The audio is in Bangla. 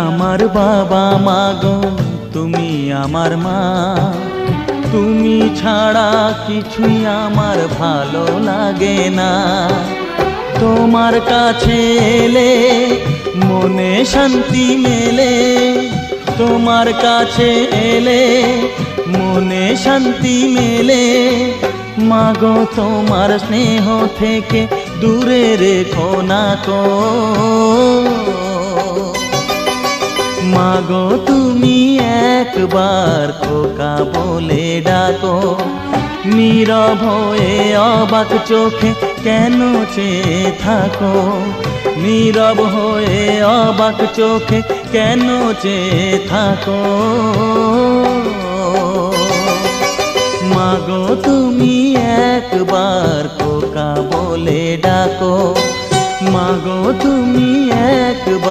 আমার বাবা মাগো, তুমি আমার মা। তুমি ছাড়া কিছুই আমার ভালো লাগে না। তোমার কাছে এলে মনে শান্তি মেলে, তোমার কাছে এলে মনে শান্তি মেলে। মাগো তোমার স্নেহ থেকে দূরে রেখো না কো। মাগো তুমি একবার খোকা বলে ডাকো। নীরব হয়ে অবাক চোখে কেন চেয়ে থাকো, নীরব হয়ে অবাক চোখে কেন চেয়ে থাকো। মাগো তুমি একবার খোকা বলে ডাকো, মাগো তুমি একবার।